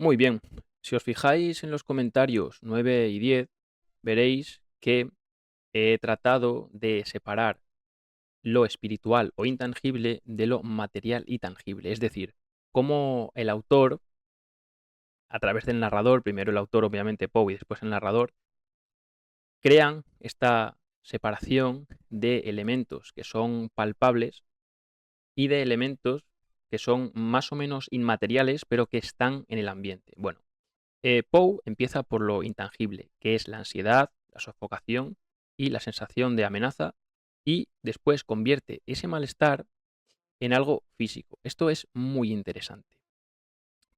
Muy bien. Si os fijáis en los comentarios 9 y 10, veréis que he tratado de separar lo espiritual o intangible de lo material y tangible. Es decir, cómo el autor, a través del narrador, primero el autor, obviamente Poe, y después el narrador, crean esta separación de elementos que son palpables y de elementos que son más o menos inmateriales, pero que están en el ambiente. Bueno, Poe empieza por lo intangible, que es la ansiedad, la sofocación y la sensación de amenaza, y después convierte ese malestar en algo físico. Esto es muy interesante,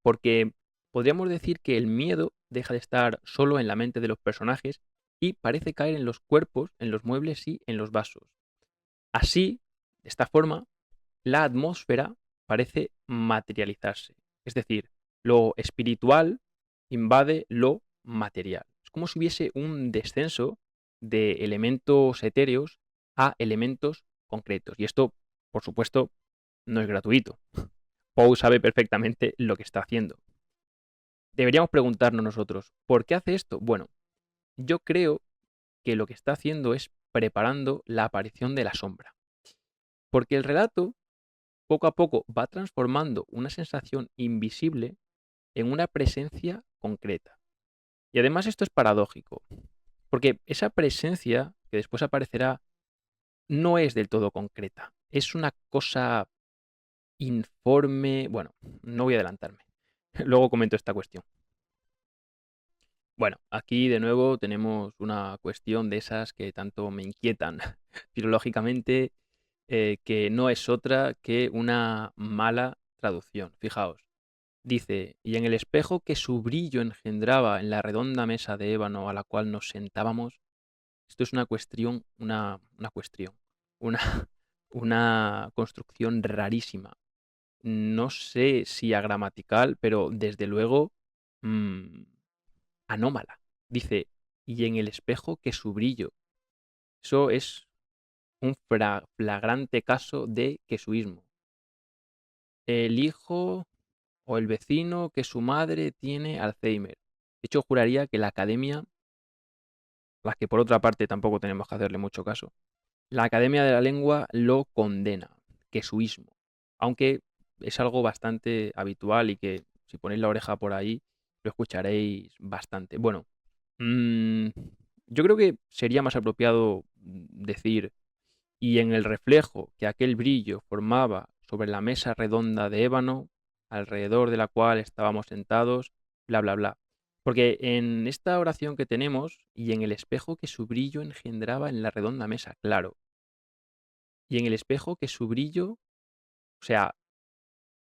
porque podríamos decir que el miedo deja de estar solo en la mente de los personajes y parece caer en los cuerpos, en los muebles y en los vasos. Así, de esta forma, la atmósfera parece materializarse. Es decir, lo espiritual invade lo material. Es como si hubiese un descenso de elementos etéreos a elementos concretos. Y esto, por supuesto, no es gratuito. Poe sabe perfectamente lo que está haciendo. Deberíamos preguntarnos nosotros, ¿por qué hace esto? Bueno, yo creo que lo que está haciendo es preparando la aparición de la sombra. Porque el relato poco a poco va transformando una sensación invisible en una presencia concreta. Y además esto es paradójico, porque esa presencia que después aparecerá no es del todo concreta. Es una cosa informe. Bueno, no voy a adelantarme. Luego comento esta cuestión. Bueno, aquí de nuevo tenemos una cuestión de esas que tanto me inquietan filológicamente, que no es otra que una mala traducción. Fijaos. Dice, y en el espejo que su brillo engendraba en la redonda mesa de ébano a la cual nos sentábamos, esto es una, una construcción rarísima. No sé si agramatical, pero desde luego mm, anómala. Dice, y en el espejo que su brillo. Eso es un flagrante caso de quesuismo. El hijo o el vecino que su madre tiene Alzheimer. De hecho, juraría que la academia, a la que por otra parte tampoco tenemos que hacerle mucho caso, la Academia de la Lengua lo condena, quesuismo. Aunque es algo bastante habitual y que si ponéis la oreja por ahí lo escucharéis bastante. Bueno, mm, yo creo que sería más apropiado decir, y en el reflejo que aquel brillo formaba sobre la mesa redonda de ébano, alrededor de la cual estábamos sentados, bla, bla, bla. Porque en esta oración que tenemos, y en el espejo que su brillo engendraba en la redonda mesa, claro, y en el espejo que su brillo, o sea,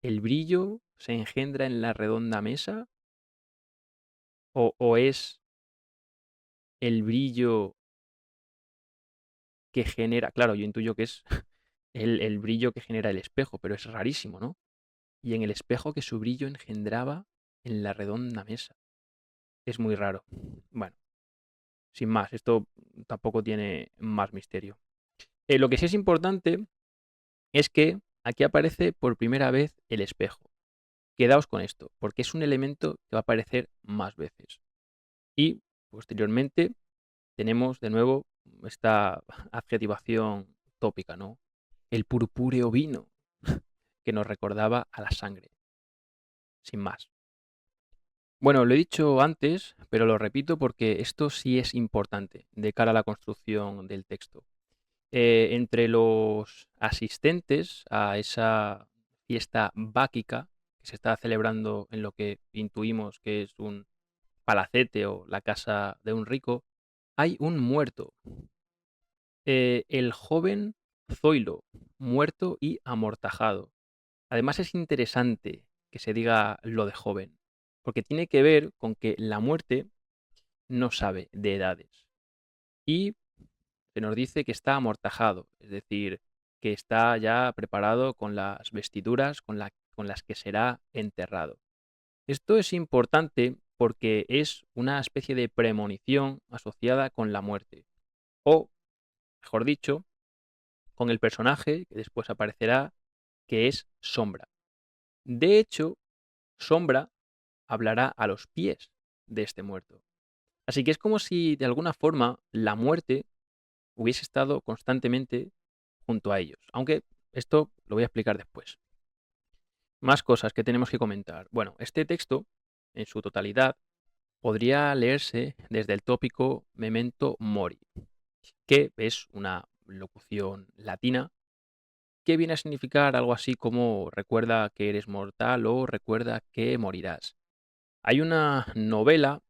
el brillo se engendra en la redonda mesa, o es el brillo que genera, claro, yo intuyo que es el brillo que genera el espejo, pero es rarísimo, ¿no? Y en el espejo que su brillo engendraba en la redonda mesa. Es muy raro. Bueno, sin más, esto tampoco tiene más misterio. Lo que sí es importante es que aquí aparece por primera vez el espejo. Quedaos con esto, porque es un elemento que va a aparecer más veces. Y posteriormente tenemos de nuevo esta adjetivación tópica, ¿no? El purpúreo vino, que nos recordaba a la sangre, sin más. Bueno, lo he dicho antes, pero lo repito porque esto sí es importante de cara a la construcción del texto. Entre los asistentes a esa fiesta báquica que se está celebrando en lo que intuimos que es un palacete o la casa de un rico, hay un muerto, el joven Zoilo, muerto y amortajado. Además es interesante que se diga lo de joven, porque tiene que ver con que la muerte no sabe de edades. Y se nos dice que está amortajado, es decir, que está ya preparado con las vestiduras con las que será enterrado. Esto es importante porque es una especie de premonición asociada con la muerte, o, mejor dicho, con el personaje que después aparecerá, que es Sombra. De hecho, Sombra hablará a los pies de este muerto. Así que es como si de alguna forma la muerte hubiese estado constantemente junto a ellos. Aunque esto lo voy a explicar después. Más cosas que tenemos que comentar. Bueno, este texto, en su totalidad, podría leerse desde el tópico memento mori, que es una locución latina que viene a significar algo así como recuerda que eres mortal o recuerda que morirás. Hay una novela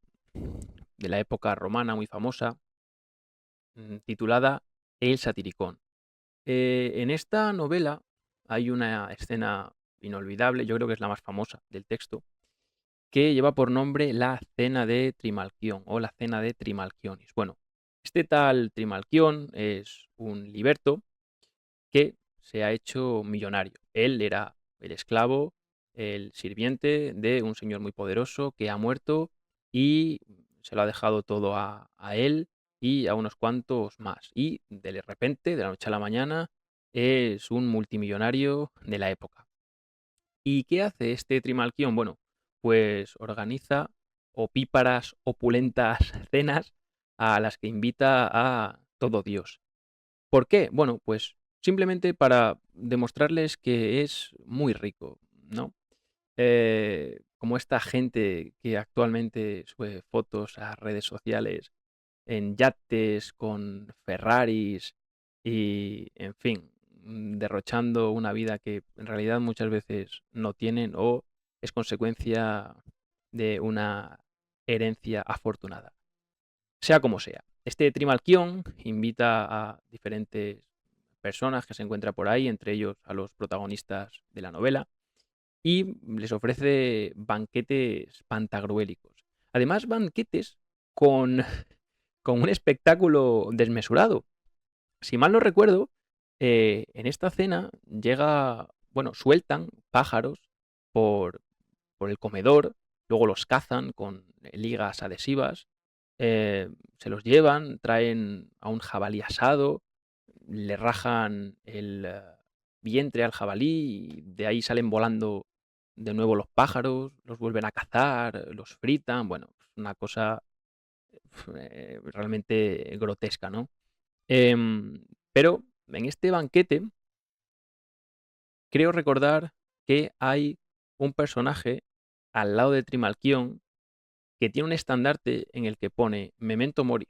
de la época romana muy famosa titulada El Satiricón. En esta novela hay una escena inolvidable, yo creo que es la más famosa del texto, que lleva por nombre la Cena de Trimalquión o la Cena de Trimalquionis. Bueno, este tal Trimalquión es un liberto que se ha hecho millonario. Él era el esclavo, el sirviente de un señor muy poderoso que ha muerto y se lo ha dejado todo a él y a unos cuantos más. Y de repente, de la noche a la mañana, es un multimillonario de la época. ¿Y qué hace este Trimalquión? Bueno, pues organiza opíparas, opulentas cenas a las que invita a todo Dios. ¿Por qué? Bueno, pues simplemente para demostrarles que es muy rico, ¿no? Como esta gente que actualmente sube fotos a redes sociales en yates con Ferraris y, en fin, derrochando una vida que en realidad muchas veces no tienen o es consecuencia de una herencia afortunada. Sea como sea, este Trimalquión invita a diferentes personas que se encuentra por ahí, entre ellos a los protagonistas de la novela, y les ofrece banquetes pantagruélicos. Además, banquetes con, con un espectáculo desmesurado. Si mal no recuerdo, en esta cena bueno, sueltan pájaros por, por el comedor, luego los cazan con ligas adhesivas, se los llevan, traen a un jabalí asado, le rajan el vientre al jabalí y de ahí salen volando de nuevo los pájaros, los vuelven a cazar, los fritan, bueno, es una cosa realmente grotesca, ¿no? Pero en este banquete creo recordar que hay un personaje al lado de Trimalquión que tiene un estandarte en el que pone Memento Mori.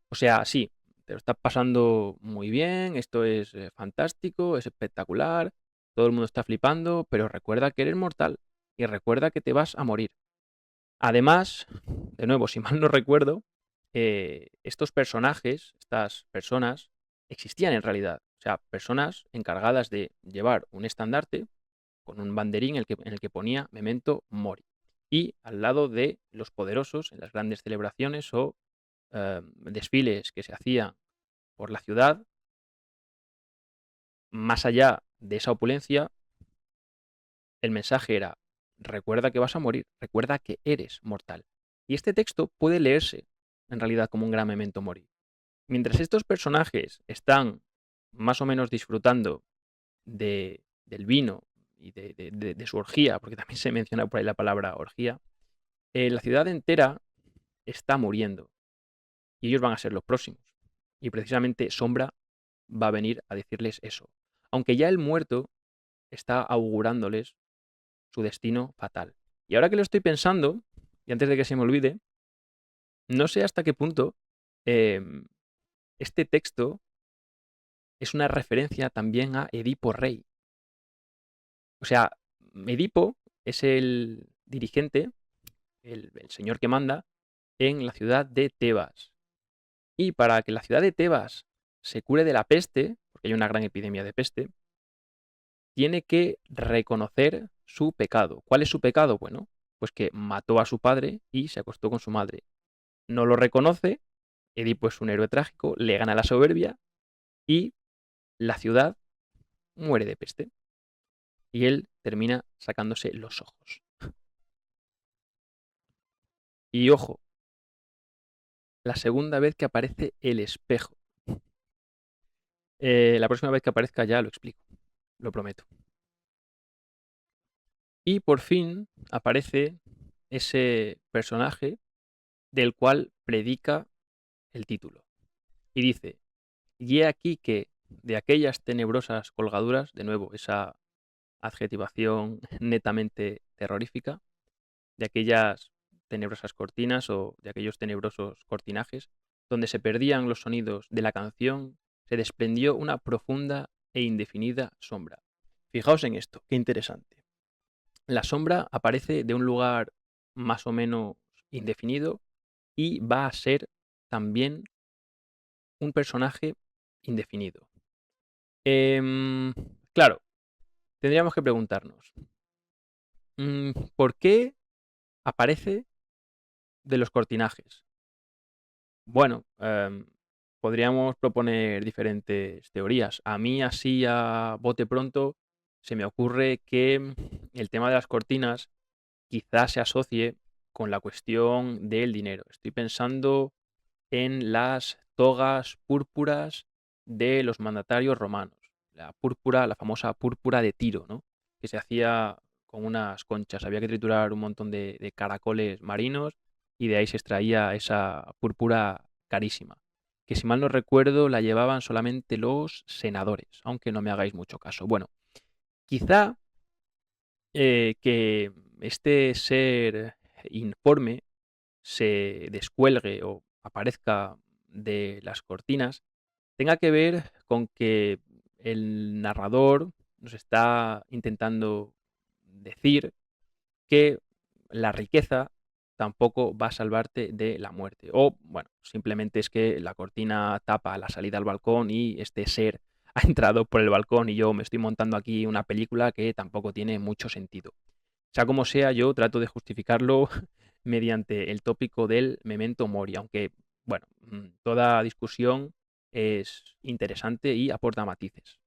O sea, sí, te lo estás pasando muy bien, esto es fantástico, es espectacular, todo el mundo está flipando, pero recuerda que eres mortal y recuerda que te vas a morir. Además, de nuevo, si mal no recuerdo, estos personajes, estas personas, existían en realidad. O sea, personas encargadas de llevar un estandarte con un banderín en el que ponía Memento Mori. Y al lado de los poderosos en las grandes celebraciones o desfiles que se hacían por la ciudad, más allá de esa opulencia, el mensaje era, recuerda que vas a morir, recuerda que eres mortal. Y este texto puede leerse en realidad como un gran memento mori. Mientras estos personajes están más o menos disfrutando del vino y de su orgía, porque también se menciona por ahí la palabra orgía, la ciudad entera está muriendo y ellos van a ser los próximos. Y precisamente Sombra va a venir a decirles eso. Aunque ya el muerto está augurándoles su destino fatal. Y ahora que lo estoy pensando, y antes de que se me olvide, no sé hasta qué punto em, este texto es una referencia también a Edipo Rey. O sea, Edipo es el dirigente, el señor que manda en la ciudad de Tebas. Y para que la ciudad de Tebas se cure de la peste, porque hay una gran epidemia de peste, tiene que reconocer su pecado. ¿Cuál es su pecado? Bueno, pues que mató a su padre y se acostó con su madre. No lo reconoce, Edipo es un héroe trágico, le gana la soberbia y la ciudad muere de peste. Y él termina sacándose los ojos. Y ojo, la segunda vez que aparece el espejo. La próxima vez que aparezca ya lo explico, lo prometo. Y por fin aparece ese personaje del cual predica el título. Y dice: "Y he aquí que de aquellas tenebrosas colgaduras", de nuevo esa adjetivación netamente terrorífica, de aquellas tenebrosas cortinas o de aquellos tenebrosos cortinajes, donde se perdían los sonidos de la canción, se desprendió una profunda e indefinida sombra. Fijaos en esto, qué interesante. La sombra aparece de un lugar más o menos indefinido y va a ser también un personaje indefinido. Em, claro, tendríamos que preguntarnos, ¿por qué aparece de los cortinajes? Bueno, podríamos proponer diferentes teorías. A mí, así a bote pronto, se me ocurre que el tema de las cortinas quizás se asocie con la cuestión del dinero. Estoy pensando en las togas púrpuras de los mandatarios romanos. La púrpura, la famosa púrpura de Tiro, ¿no? Que se hacía con unas conchas. Había que triturar un montón de caracoles marinos y de ahí se extraía esa púrpura carísima. Que si mal no recuerdo la llevaban solamente los senadores, aunque no me hagáis mucho caso. Bueno, quizá que este ser informe se descuelgue o aparezca de las cortinas tenga que ver con que el narrador nos está intentando decir que la riqueza tampoco va a salvarte de la muerte. O, bueno, simplemente es que la cortina tapa la salida al balcón y este ser ha entrado por el balcón y yo me estoy montando aquí una película que tampoco tiene mucho sentido. Sea como sea, yo trato de justificarlo mediante el tópico del memento mori, aunque, bueno, toda discusión es interesante y aporta matices.